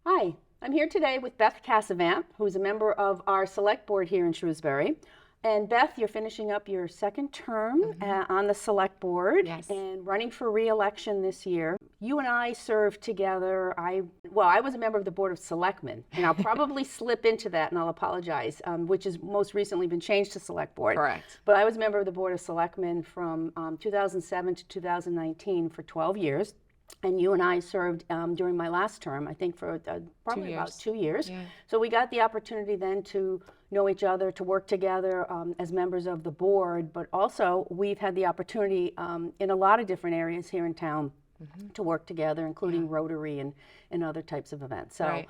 Hi, I'm here today with Beth Casavant, who's a member of our select board here in Shrewsbury. And Beth, you're finishing up your second term on the select board Yes. and running for re-election this year. You and I served together. I was a member of the Board of Selectmen, and I'll probably slip into that, and I'll apologize, which has most recently been changed to Select Board. Correct. But I was a member of the Board of Selectmen from 2007 to 2019 for 12 years. And you and I served during my last term, I think for probably about 2 years. Yeah. So we got the opportunity then to know each other, to work together as members of the board, but also we've had the opportunity in a lot of different areas here in town to work together, including Rotary and other types of events. So, Right.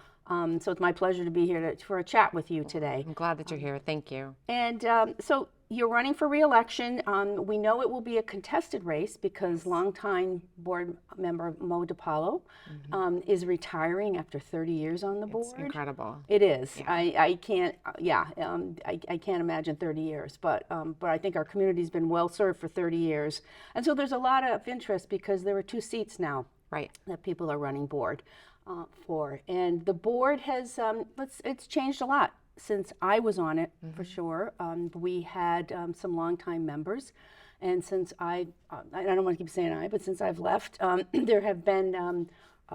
So it's my pleasure to be here for a chat with you today. I'm glad that you're here. Thank you. And so you're running for re-election. We know it will be a contested race because longtime board member Mo DiPaolo is retiring after 30 years on the board. It's incredible. It is. Yeah. I can't. I can't imagine 30 years. But I think our community's been well served for 30 years, and so there's a lot of interest because there are 2 seats now Right. that people are running board for, and the board has it's changed a lot since I was on it, for sure. We had some longtime members, and since I don't want to keep saying but since I've left, there have been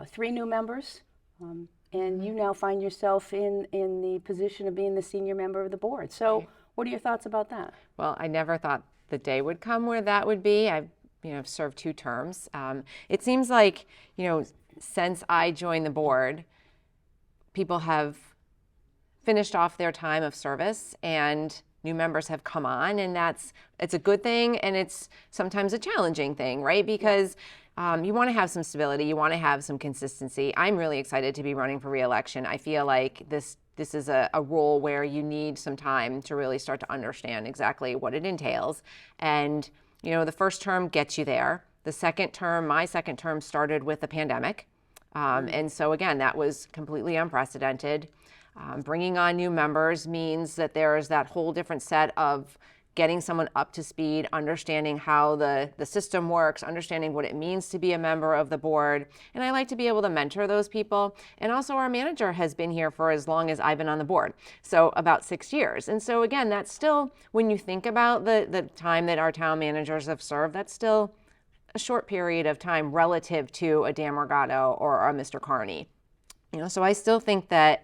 3 new members, and you now find yourself in the position of being the senior member of the board. So, Right. what are your thoughts about that? Well, I never thought the day would come where that would be. I've served 2 terms. It seems like since I joined the board, people have finished off their time of service and new members have come on, and it's a good thing, and it's sometimes a challenging thing, right? Because you want to have some stability, you want to have some consistency. I'm really excited to be running for re-election. I feel like this is a role where you need some time to really start to understand exactly what it entails. And the first term gets you there. The second term, my second term, started with the pandemic. And so again, that was completely unprecedented. Bringing on new members means that there's that whole different set of getting someone up to speed, understanding how the system works, understanding what it means to be a member of the board. And I like to be able to mentor those people. And also our manager has been here for as long as I've been on the board, so about 6 years. And so again, that's still, when you think about the time that our town managers have served, that's still a short period of time relative to a Dan Morgado or a Mr. Carney. So I still think that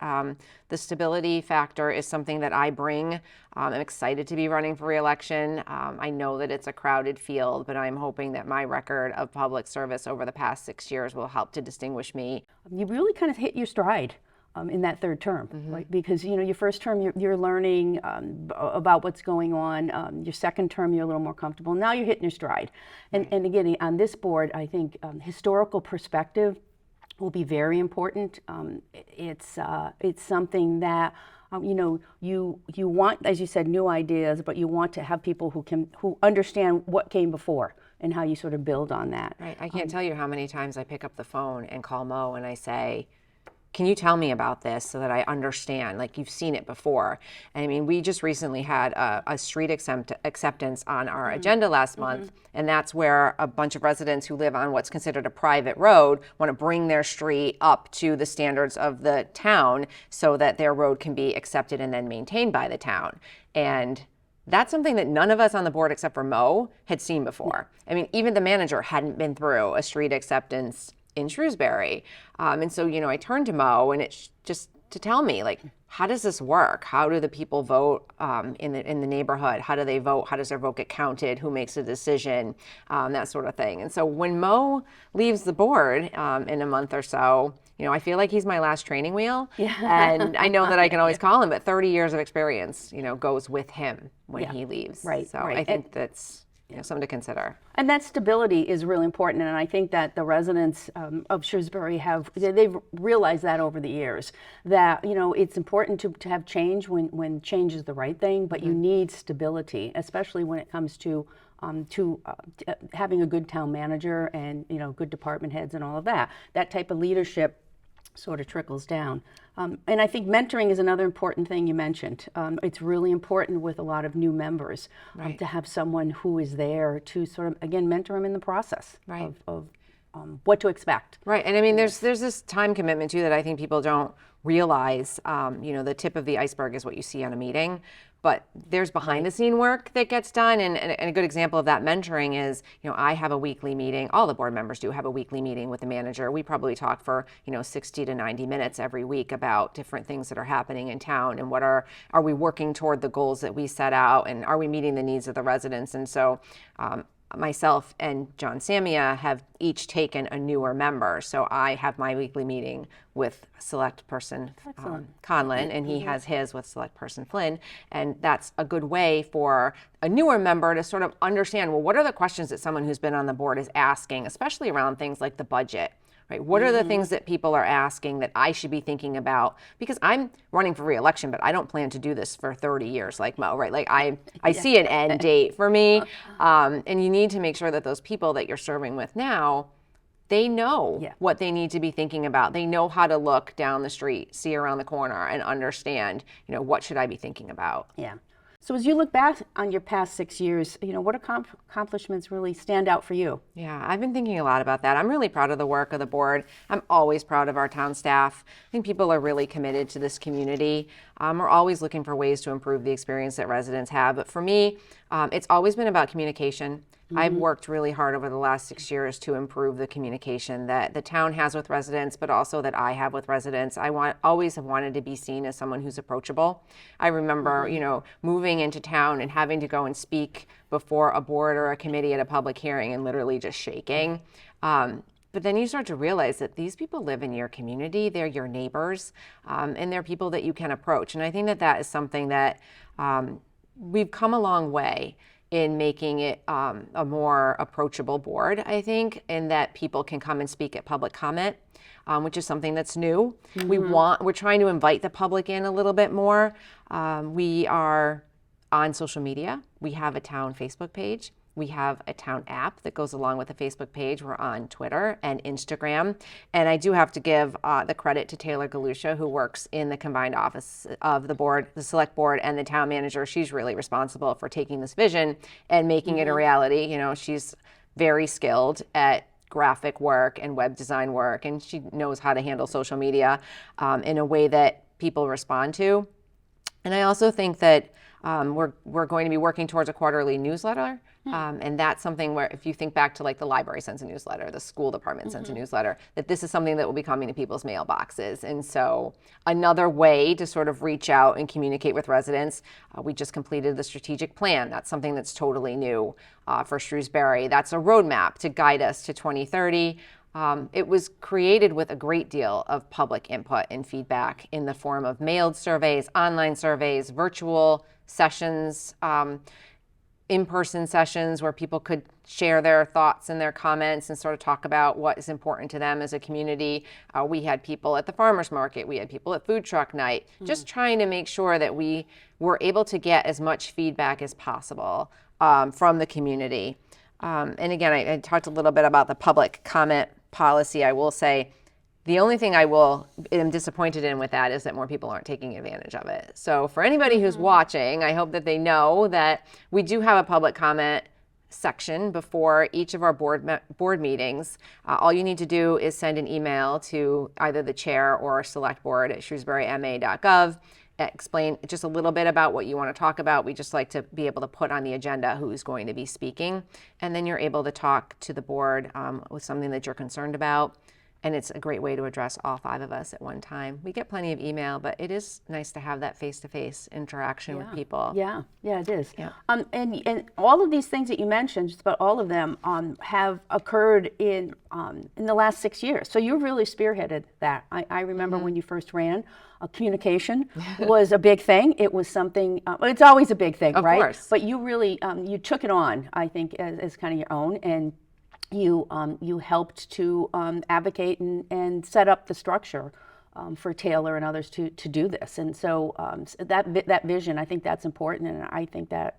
the stability factor is something that I bring. I'm excited to be running for re-election. I know that it's a crowded field, but I'm hoping that my record of public service over the past 6 years will help to distinguish me. You really kind of hit your stride in that third term, right? Because your first term you're learning about what's going on. Your second term you're a little more comfortable. Now you're hitting your stride, and again on this board, I think historical perspective will be very important. It's something that you want, as you said, new ideas, but you want to have people who understand what came before and how you sort of build on that. Right. I can't tell you how many times I pick up the phone and call Mo and I say, can you tell me about this so that I understand? Like, you've seen it before. And I mean, we just recently had a street acceptance on our agenda last month, and that's where a bunch of residents who live on what's considered a private road want to bring their street up to the standards of the town so that their road can be accepted and then maintained by the town. And that's something that none of us on the board, except for Mo, had seen before. I mean, even the manager hadn't been through a street acceptance in Shrewsbury. And so, I turned to Mo, and it's just to tell me, like, how does this work? How do the people vote in the neighborhood? How do they vote? How does their vote get counted? Who makes a decision? That sort of thing. And so when Mo leaves the board in a month or so, I feel like he's my last training wheel. Yeah. And I know that I can always call him, but 30 years of experience, goes with him when he leaves. Right. So right. I think that's something to consider. And that stability is really important, and I think that the residents of Shrewsbury they've realized that over the years, that it's important to have change when change is the right thing, but you need stability, especially when it comes to having a good town manager and good department heads and all of that. That type of leadership sort of trickles down. And I think mentoring is another important thing you mentioned. It's really important with a lot of new members Right. to have someone who is there to sort of, again, mentor them in the process Right. of what to expect. Right, and I mean, there's this time commitment too that I think people don't realize. The tip of the iceberg is what you see on a meeting, but there's behind the scene work that gets done. And a good example of that mentoring is, I have a weekly meeting. All the board members do have a weekly meeting with the manager. We probably talk for 60 to 90 minutes every week about different things that are happening in town and what are we working toward the goals that we set out, and are we meeting the needs of the residents. And so myself and John Samia have each taken a newer member. So I have my weekly meeting with select person Conlon, and he has his with select person Flynn. And that's a good way for a newer member to sort of understand, well, what are the questions that someone who's been on the board is asking, especially around things like the budget. Right? What are the things that people are asking that I should be thinking about? Because I'm running for re-election, but I don't plan to do this for 30 years like Mo, right? Like I see an end date for me. And you need to make sure that those people that you're serving with now, they know what they need to be thinking about. They know how to look down the street, see around the corner, and understand, what should I be thinking about? Yeah. So as you look back on your past 6 years, what accomplishments really stand out for you? Yeah, I've been thinking a lot about that. I'm really proud of the work of the board. I'm always proud of our town staff. I think people are really committed to this community. We're always looking for ways to improve the experience that residents have. But for me, it's always been about communication. I've worked really hard over the last 6 years to improve the communication that the town has with residents, but also that I have with residents. Always have wanted to be seen as someone who's approachable. I remember, moving into town and having to go and speak before a board or a committee at a public hearing and literally just shaking. But then you start to realize that these people live in your community, they're your neighbors, and they're people that you can approach. And I think that is something that we've come a long way in making it a more approachable board, I think, and that people can come and speak at public comment, which is something that's new. We're trying to invite the public in a little bit more. We are on social media. We have a town Facebook page. We have a town app that goes along with the Facebook page. We're on Twitter and Instagram. And I do have to give the credit to Taylor Galusha, who works in the combined office of the board, the select board, and the town manager. She's really responsible for taking this vision and making it a reality. She's very skilled at graphic work and web design work, and she knows how to handle social media in a way that people respond to. And I also think that we're going to be working towards a quarterly newsletter. And that's something where, if you think back to like the library sends a newsletter, the school department sends a newsletter, that this is something that will be coming to people's mailboxes. And so another way to sort of reach out and communicate with residents, we just completed the strategic plan. That's something that's totally new for Shrewsbury. That's a roadmap to guide us to 2030. It was created with a great deal of public input and feedback in the form of mailed surveys, online surveys, virtual sessions, in-person sessions where people could share their thoughts and their comments and sort of talk about what is important to them as a community. We had people at the farmers market. We had people at food truck night, just trying to make sure that we were able to get as much feedback as possible from the community. And again, I talked a little bit about the public comment policy. I will say the only thing am disappointed in with that is that more people aren't taking advantage of it. So for anybody who's watching, I hope that they know that we do have a public comment section before each of our board meetings. All you need to do is send an email to either the chair or select board at shrewsburyma.gov. Explain just a little bit about what you want to talk about. We just like to be able to put on the agenda who's going to be speaking. And then you're able to talk to the board with something that you're concerned about. And it's a great way to address all 5 of us at one time. We get plenty of email, but it is nice to have that face-to-face interaction with people. Yeah, it is. Yeah. And all of these things that you mentioned, just about all of them, have occurred in the last 6 years. So you really spearheaded that. I remember when you first ran, communication was a big thing. It was something. It's always a big thing, of right? Of course. But you really you took it on, I think, as kind of your own, and you helped to advocate and set up the structure for Taylor and others to do this. And so that vision, I think that's important, and I think that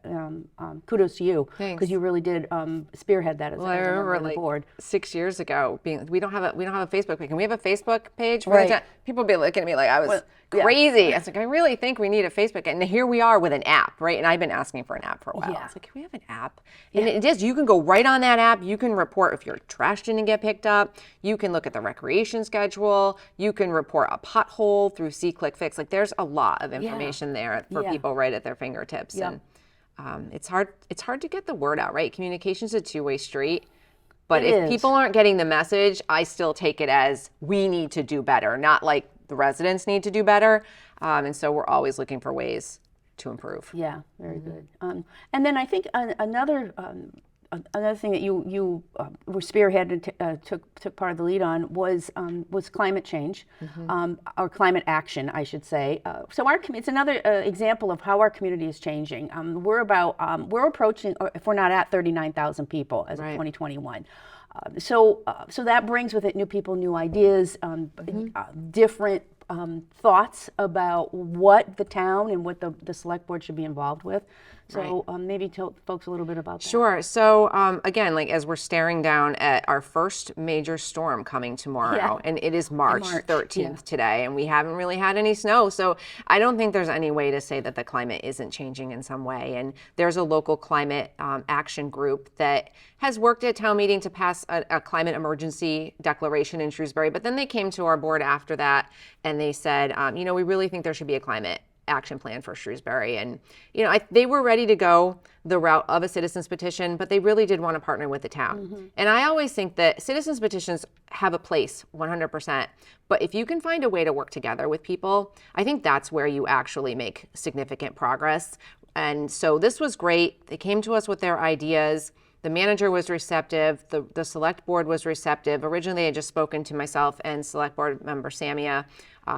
kudos to you, because you really did spearhead that as a member of the board. 6 years ago, we don't have a Facebook page. Can we have a Facebook page for the town? People be looking at me like I was crazy. I was like, I really think we need a Facebook, and here we are with an app, right? And I've been asking for an app for a while. I was like, can we have an app? And it is. You can go right on that app. You can report if your trash didn't get picked up. You can look at the recreation schedule. You can report a pothole through See, Click, Fix. Like, there's a lot of information there for people right at their fingertips. And it's hard to get the word out, right? Communication's a two-way street. But if people aren't getting the message, I still take it as we need to do better, not like the residents need to do better. And so we're always looking for ways to improve. Yeah, very good. And then I think another thing that you were spearheaded, took part of the lead on was climate change, or climate action, I should say. So it's another example of how our community is changing. We're approaching, if we're not at 39,000 people as of 2021. So that brings with it new people, new ideas, different thoughts about what the town and what the select board should be involved with. So maybe tell folks a little bit about that. Sure. So again, like as we're staring down at our first major storm coming tomorrow, and it is March 13th today, and we haven't really had any snow. So I don't think there's any way to say that the climate isn't changing in some way. And there's a local climate action group that has worked at town meeting to pass a climate emergency declaration in Shrewsbury. But then they came to our board after that and they said, we really think there should be a climate action plan for Shrewsbury. And, they were ready to go the route of a citizens petition, but they really did want to partner with the town. And I always think that citizens petitions have a place 100%. But if you can find a way to work together with people, I think that's where you actually make significant progress. And so this was great. They came to us with their ideas. The manager was receptive. The select board was receptive. Originally, they had just spoken to myself and select board member Samia.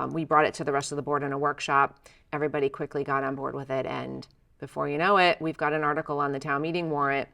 We brought it to the rest of the board in a workshop. Everybody quickly got on board with it. And before you know it, we've got an article on the town meeting warrant,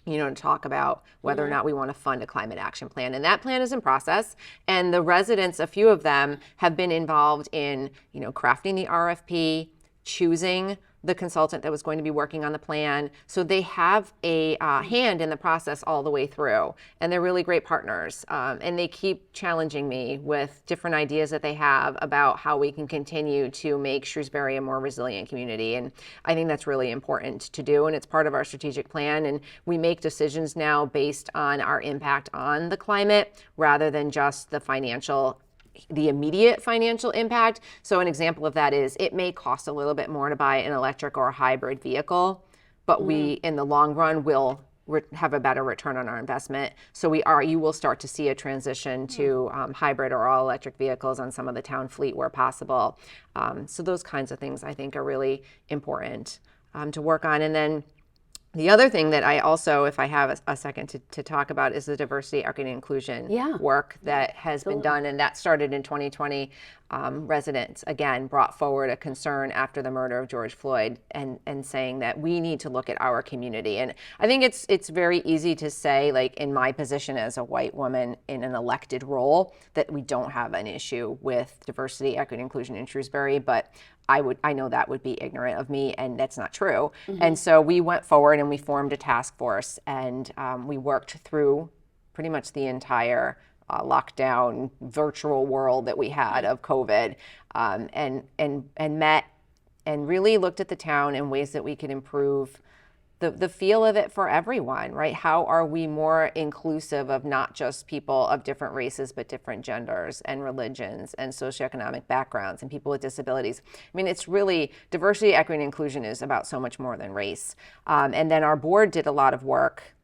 to talk about whether or not we want to fund a climate action plan. And that plan is in process. And the residents, a few of them, have been involved in, crafting the RFP, choosing the consultant that was going to be working on the plan. So they have a hand in the process all the way through. And they're really great partners. And they keep challenging me with different ideas that they have about how we can continue to make Shrewsbury a more resilient community. And I think that's really important to do. And it's part of our strategic plan. And we make decisions now based on our impact on the climate rather than just the immediate financial impact. So an example of that is it may cost a little bit more to buy an electric or a hybrid vehicle, but we, in the long run, will have a better return on our investment. So you will start to see a transition to hybrid or all electric vehicles on some of the town fleet where possible. So those kinds of things I think are really important to work on. And then the other thing that I also, if I have a second to talk about, is the diversity, equity, and inclusion work that has been done. And that started in 2020. Residents, again, brought forward a concern after the murder of George Floyd and saying that we need to look at our community. And I think it's very easy to say, like in my position as a white woman in an elected role, that we don't have an issue with diversity, equity, and inclusion in Shrewsbury. But I know that would be ignorant of me, and that's not true. And so we went forward and we formed a task force, and we worked through pretty much the entire lockdown virtual world that we had of COVID, and met and really looked at the town in ways that we could improve the feel of it for everyone, right? How are we more inclusive of not just people of different races, but different genders and religions and socioeconomic backgrounds and people with disabilities? I mean, it's really diversity, equity, and inclusion is about so much more than race. And then our board did a lot of work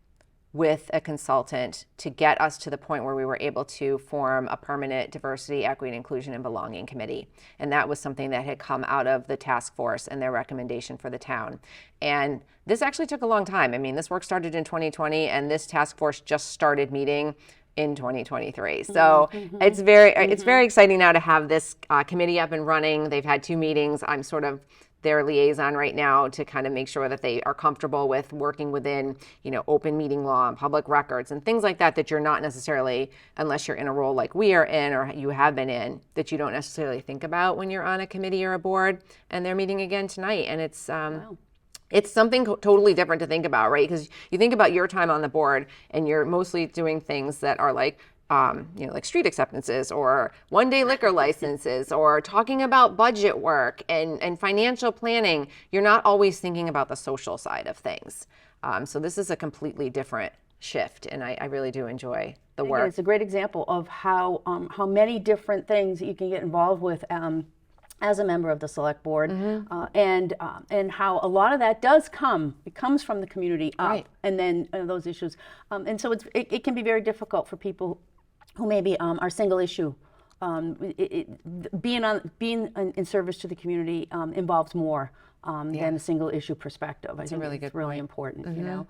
with a consultant to get us to the point where we were able to form a permanent diversity, equity, and inclusion and belonging committee. And that was something that had come out of the task force and their recommendation for the town. And this actually took a long time. I mean, this work started in 2020 and this task force just started meeting in 2023. So it's very exciting now to have this committee up and running. They've had 2 meetings. I'm sort of their liaison right now to kind of make sure that they are comfortable with working within, open meeting law and public records and things like that, that you're not necessarily, unless you're in a role like we are in or you have been in, that you don't necessarily think about when you're on a committee or a board. And they're meeting again tonight. And it's, Wow. it's something totally different to think about, right? Because you think about your time on the board and you're mostly doing things that are like, like street acceptances or one-day liquor licenses or talking about budget work and financial planning. You're not always thinking about the social side of things. So this is a completely different shift, and I really do enjoy the work. It's a great example of how many different things you can get involved with as a member of the select board, and how a lot of that comes from the community up, Right. and then those issues, and so it can be very difficult for people who maybe are single issue. Being in service to the community involves more than a single issue perspective. I think really it's good really point. important.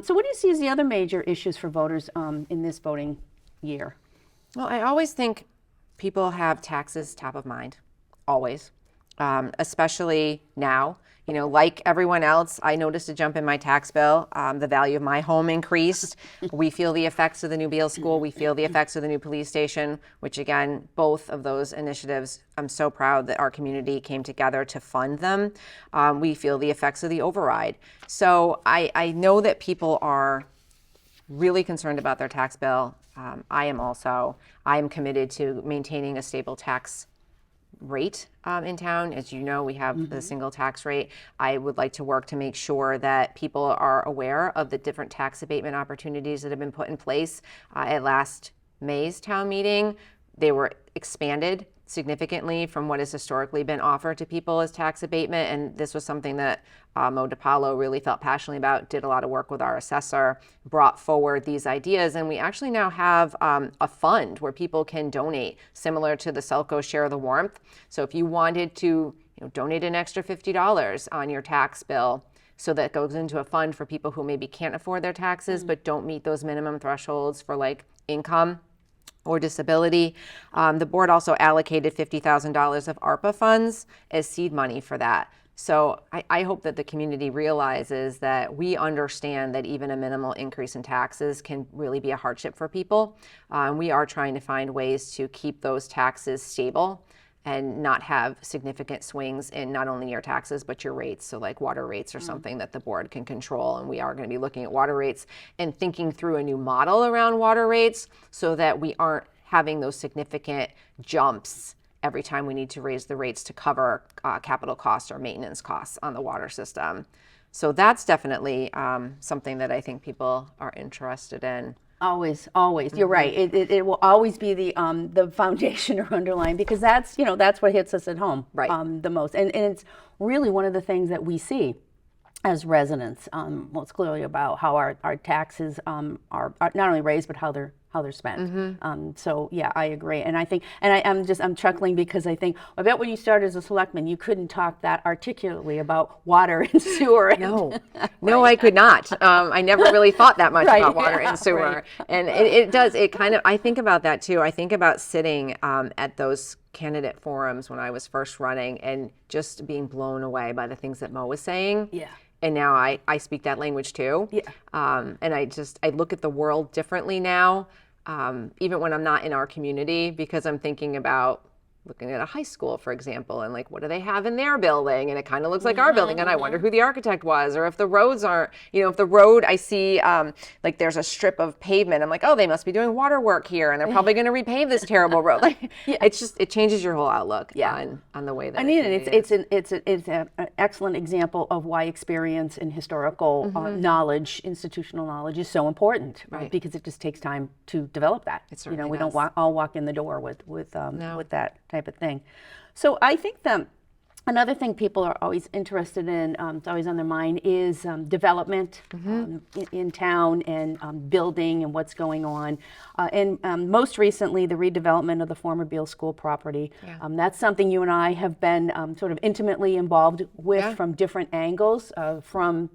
So what do you see as the other major issues for voters in this voting year? Well, I always think people have taxes top of mind, always, especially now. Like everyone else, I noticed a jump in my tax bill. The value of my home increased. We feel the effects of the new Beale School. We feel the effects of the new police station, which again, both of those initiatives, I'm so proud that our community came together to fund them. We feel the effects of the override. So I know that people are really concerned about their tax bill. I am committed to maintaining a stable tax rate in town. As you know, we have the single tax rate. I would like to work to make sure that people are aware of the different tax abatement opportunities that have been put in place. At last May's town meeting, they were expanded significantly from what has historically been offered to people as tax abatement. And this was something that Mo DiPaolo really felt passionately about, did a lot of work with our assessor, brought forward these ideas. And we actually now have a fund where people can donate, similar to the Selco Share the Warmth. So if you wanted to donate an extra $50 on your tax bill, so that goes into a fund for people who maybe can't afford their taxes but don't meet those minimum thresholds for like income or disability. The board also allocated $50,000 of ARPA funds as seed money for that. So I hope that the community realizes that we understand that even a minimal increase in taxes can really be a hardship for people. We are trying to find ways to keep those taxes stable and not have significant swings in not only your taxes, but your rates. So like water rates are something that the board can control. And we are going to be looking at water rates and thinking through a new model around water rates so that we aren't having those significant jumps every time we need to raise the rates to cover capital costs or maintenance costs on the water system. So that's definitely something that I think people are interested in. Always. You're right. It will always be the foundation or underlying, because that's what hits us at home, Right. The most. And it's really one of the things that we see as residents, most clearly about how our taxes are not only raised but how they're spent. So yeah, I agree. And I think, and I'm chuckling because I bet when you started as a selectman, you couldn't talk that articulately about water and sewer. No, I could not. I never really thought that much Right. about water and sewer. Right. And I think about that too. I think about sitting at those candidate forums when I was first running and just being blown away by the things that Mo was saying. Yeah. And now I speak that language too. Yeah. And I look at the world differently now, even when I'm not in our community, because I'm thinking about looking at a high school, for example, and like, what do they have in their building? And it kind of looks like our building. And I wonder who the architect was, or if the roads aren't, if the road I see, like there's a strip of pavement, I'm like, oh, they must be doing water work here. And they're probably going to repave this terrible road. Like, it changes your whole outlook on the way that it's an excellent example of why experience and historical knowledge, institutional knowledge, is so important, Right. Because it just takes time to develop that. It certainly we does. don't all walk in the door with that type of thing. So I think that another thing people are always interested in, it's always on their mind, is development in town and building and what's going on. And most recently, the redevelopment of the former Beale School property. Yeah. That's something you and I have been sort of intimately involved with from different angles, from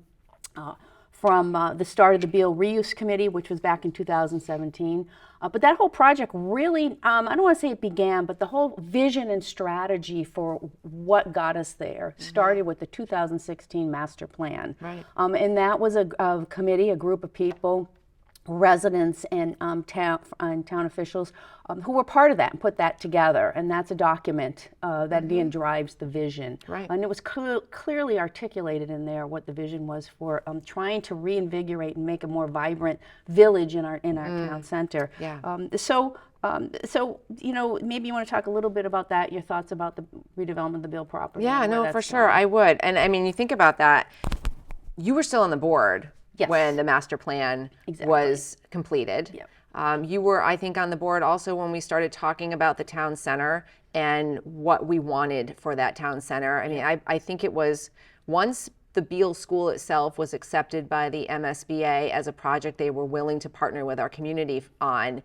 the start of the Beale Reuse Committee, which was back in 2017, But that whole project really, I don't want to say it began, but the whole vision and strategy for what got us there started with the 2016 master plan. Right. And that was a committee, a group of people, residents and town officials who were part of that and put that together. And that's a document that again drives the vision. Right. And it was clearly articulated in there what the vision was for trying to reinvigorate and make a more vibrant village in our town center. Yeah. So maybe you want to talk a little bit about that, your thoughts about the redevelopment of the Beale property. Yeah, no, for sure, I would. And I mean, you think about that, you were still on the board Yes. when the master plan was completed. Yep. You were, I think, on the board also when we started talking about the town center and what we wanted for that town center. I mean, I think it was once the Beale School itself was accepted by the MSBA as a project they were willing to partner with our community on,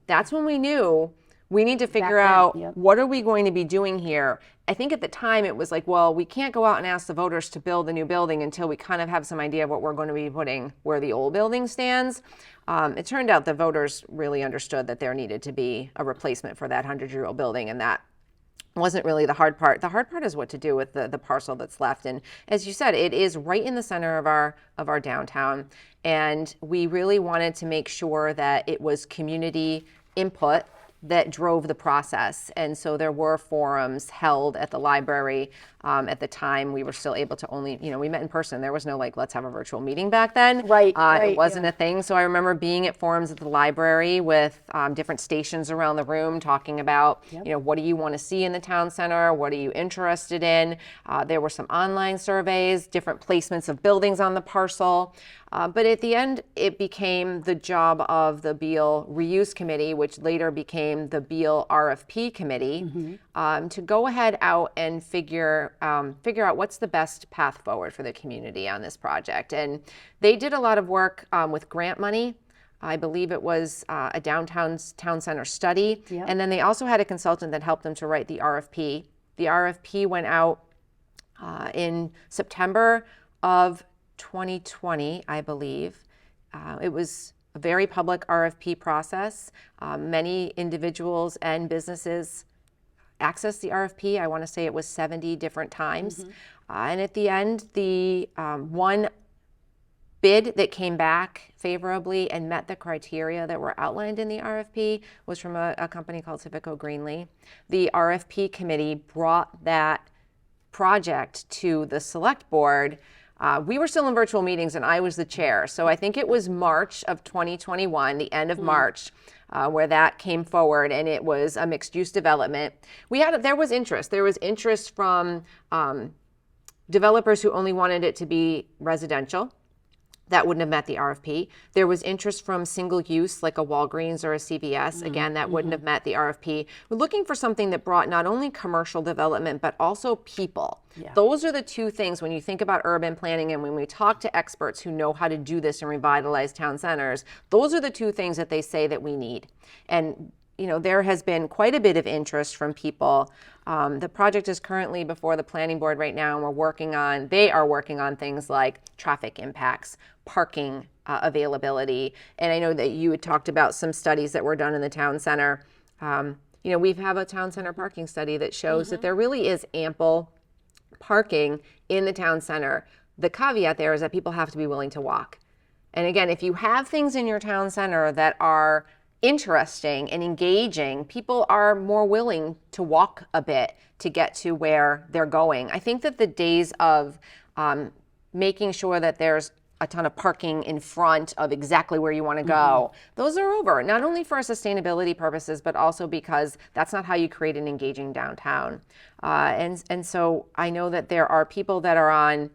that's when we knew we need to figure out what are we going to be doing here. I think at the time it was like, well, we can't go out and ask the voters to build a new building until we kind of have some idea of what we're going to be putting where the old building stands. It turned out the voters really understood that there needed to be a replacement for that 100-year-old building, and that wasn't really the hard part. The hard part is what to do with the parcel that's left. And as you said, it is right in the center of our downtown. And we really wanted to make sure that it was community input that drove the process. And so there were forums held at the library. At the time, we were still able to only, we met in person. There was no like, let's have a virtual meeting back then. Right. It wasn't a thing. So I remember being at forums at the library with different stations around the room talking about, what do you want to see in the town center? What are you interested in? There were some online surveys, different placements of buildings on the parcel. But at the end, it became the job of the Beale Reuse Committee, which later became the Beale RFP Committee, to go ahead out and figure out what's the best path forward for the community on this project. And they did a lot of work with grant money. I believe it was a downtown town center study. Yep. And then they also had a consultant that helped them to write the RFP. The RFP went out in September of 2020, I believe. It was a very public RFP process. Many individuals and businesses accessed the RFP. I want to say it was 70 different times. And at the end, the one bid that came back favorably and met the criteria that were outlined in the RFP was from a company called Civico Greenlee. The RFP committee brought that project to the select board. We were still in virtual meetings and I was the chair. So I think it was March of 2021, the end of March, where that came forward, and it was a mixed use development. There was interest. There was interest from developers who only wanted it to be residential. That wouldn't have met the RFP. There was interest from single use, like a Walgreens or a CVS. Again, that wouldn't have met the RFP. We're looking for something that brought not only commercial development, but also people. Yeah. Those are the two things when you think about urban planning and when we talk to experts who know how to do this and revitalize town centers, those are the two things that they say that we need. And there has been quite a bit of interest from people. The project is currently before the planning board right now, and they are working on things like traffic impacts, parking availability. And I know that you had talked about some studies that were done in the town center. We have a town center parking study that shows that there really is ample parking in the town center. The caveat there is that people have to be willing to walk. And again, if you have things in your town center that are interesting and engaging, people are more willing to walk a bit to get to where they're going. I think that the days of making sure that there's a ton of parking in front of exactly where you want to go, those are over, not only for sustainability purposes, but also because that's not how you create an engaging downtown. And so I know that there are people that are on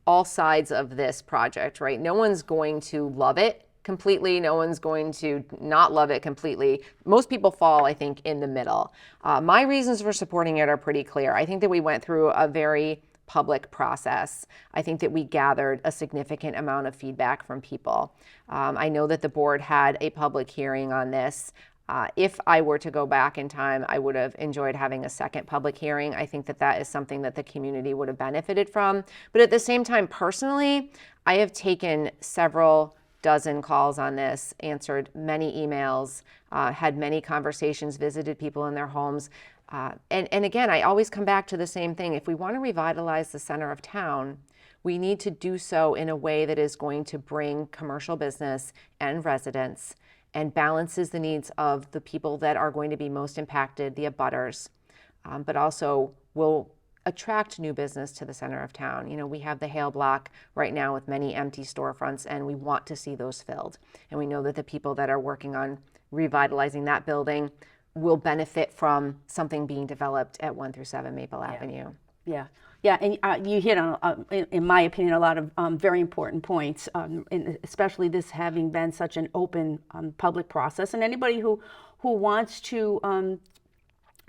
all sides of this project, right? No one's going to love it completely. No one's going to not love it completely. Most people fall, I think, in the middle. My reasons for supporting it are pretty clear. I think that we went through a very public process. I think that we gathered a significant amount of feedback from people. I know that the board had a public hearing on this. If I were to go back in time, I would have enjoyed having a second public hearing. I think that that is something that the community would have benefited from. But at the same time, personally, I have taken several dozen calls on this, answered many emails, had many conversations, visited people in their homes. And again, I always come back to the same thing. If we want to revitalize the center of town, we need to do so in a way that is going to bring commercial business and residents and balances the needs of the people that are going to be most impacted, the abutters, but also will attract new business to the center of town. You know, we have the Hale Block right now with many empty storefronts, and we want to see those filled. And we know that the people that are working on revitalizing that building will benefit from something being developed at 1 through 7 Maple Avenue. Yeah. Yeah, and you hit on, in my opinion, a lot of very important points, especially this having been such an open public process. And anybody who wants to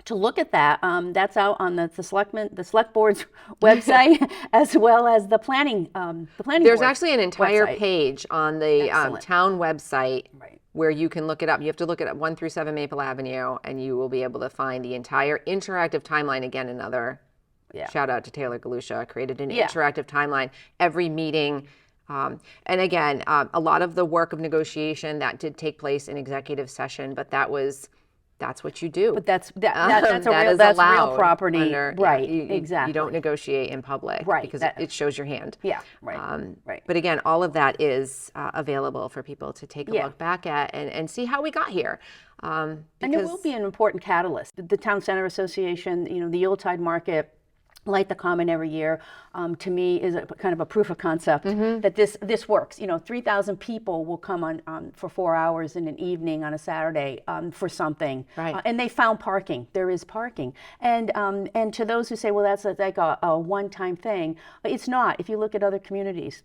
look at that, that's out on the select board's website, as well as the planning. There's board actually an entire website. page on the town website. Right. Where you can look it up. You have to look at 1 through 7 Maple Avenue, and you will be able to find the entire interactive timeline. Again, another shout out to Taylor Galusha, created an interactive timeline. Every meeting, and again, a lot of the work of negotiation that did take place in executive session, but that's what you do. But that's real property, under, right? Exactly. You don't negotiate in public, right? Because it shows your hand. Yeah, right. Right. But again, all of that is available for people to take a look back at and see how we got here. And it will be an important catalyst. The Town Center Association, you know, the Yuletide Market, Light the Common every year, to me is a kind of a proof of concept that this works. You know, 3,000 people will come on for 4 hours in an evening on a Saturday for something, right? And they found parking. There is parking, and to those who say, well, that's like a one-time thing, it's not. If you look at other communities.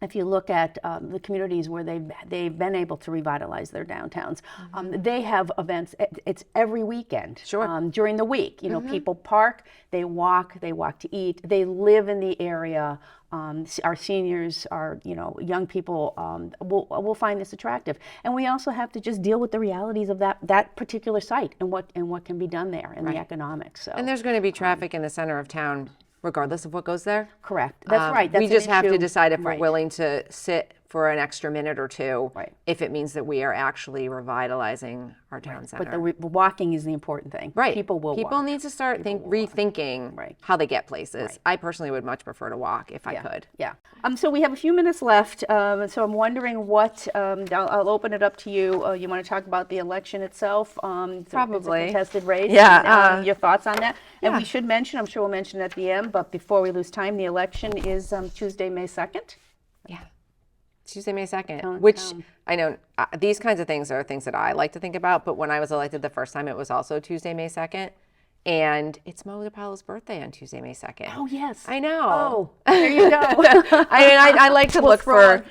If you look at the communities where they've been able to revitalize their downtowns, they have events. It's every weekend during the week. You know, people park, they walk to eat. They live in the area. Our seniors, our young people will find this attractive, and we also have to just deal with the realities of that particular site and what can be done there and the economics. So, and there's going to be traffic in the center of town, regardless of what goes there. Correct. That's right. That's we just have to decide if right. we're willing to sit for an extra minute or two, right. if it means that we are actually revitalizing our town center. But the walking is the important thing. Right. People will People walk. need to start rethinking how they get places. I personally would much prefer to walk if I could. Yeah. So we have a few minutes left. So I'm wondering what, I'll open it up to you. You want to talk about the election itself? Probably. It's a contested race. Yeah. Your thoughts on that? And we should mention, I'm sure we'll mention at the end, but before we lose time, the election is Tuesday, May 2nd. Yeah. Tuesday, May 2nd, which I know these kinds of things are things that I like to think about, but when I was elected the first time, it was also Tuesday, May 2nd. And it's Mo DePaulo's birthday on Tuesday, May 2nd. Oh, yes. I know. Oh, there you go. I like to look for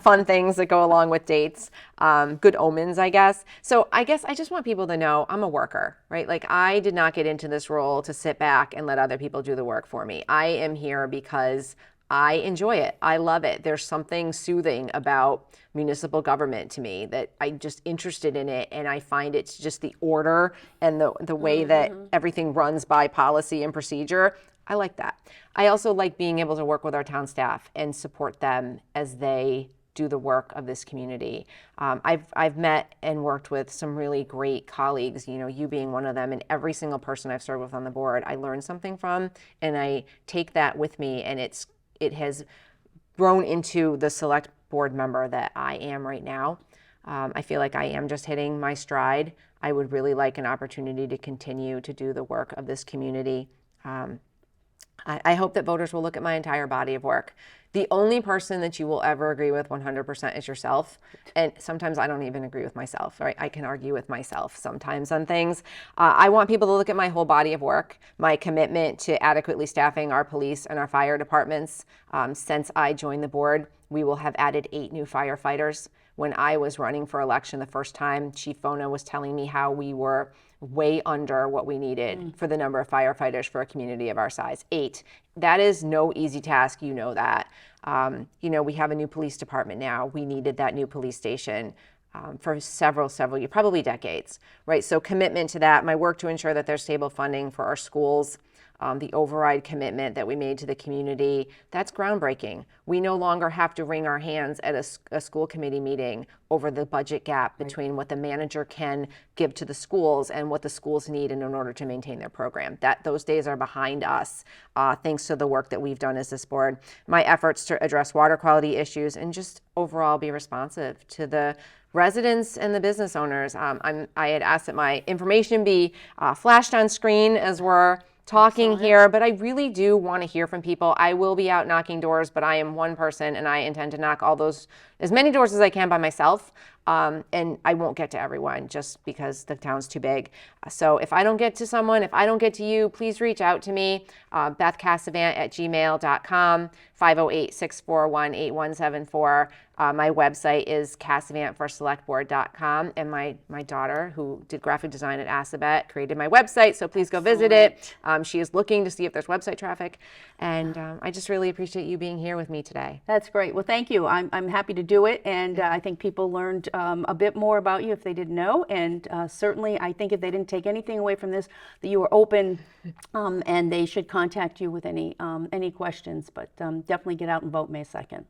fun things that go along with dates, good omens, I guess. So I guess I just want people to know I'm a worker, right? Like, I did not get into this role to sit back and let other people do the work for me. I am here because I enjoy it. I love it. There's something soothing about municipal government to me that I'm just interested in it, and I find it's just the order and the way that everything runs by policy and procedure. I like that. I also like being able to work with our town staff and support them as they do the work of this community. I've met and worked with some really great colleagues, you being one of them, and every single person I've served with on the board, I learned something from, and I take that with me, and it has grown into the select board member that I am right now. I feel like I am just hitting my stride. I would really like an opportunity to continue to do the work of this community. I hope that voters will look at my entire body of work. The only person that you will ever agree with 100% is yourself. And sometimes I don't even agree with myself, right? I can argue with myself sometimes on things. I want people to look at my whole body of work, my commitment to adequately staffing our police and our fire departments. Since I joined the board, we will have added 8 new firefighters. When I was running for election the first time, Chief Bona was telling me how we were way under what we needed for the number of firefighters for a community of our size. 8. That is no easy task, you know that. We have a new police department now. We needed that new police station for several years, probably decades, right? So commitment to that, my work to ensure that there's stable funding for our schools, the override commitment that we made to the community, that's groundbreaking. We no longer have to wring our hands at a school committee meeting over the budget gap between what the manager can give to the schools and what the schools need in order to maintain their program. Those days are behind us, thanks to the work that we've done as this board. My efforts to address water quality issues and just overall be responsive to the residents and the business owners. I had asked that my information be flashed on screen as we're talking here, but I really do want to hear from people. I will be out knocking doors, but I am one person and I intend to knock as many doors as I can by myself. And I won't get to everyone just because the town's too big. So if I don't get to someone, if I don't get to you, please reach out to me, bethcasavant@gmail.com, 508-641-8174. My website is casavantforselectboard.com, and my daughter, who did graphic design at Casavant, created my website, so please go visit it. She is looking to see if there's website traffic, and I just really appreciate you being here with me today. That's great. Well, thank you. I'm happy to do it, and I think people learned a bit more about you if they didn't know, and certainly I think if they didn't take anything away from this, that you were open, and they should contact you with any questions, but definitely get out and vote May 2nd.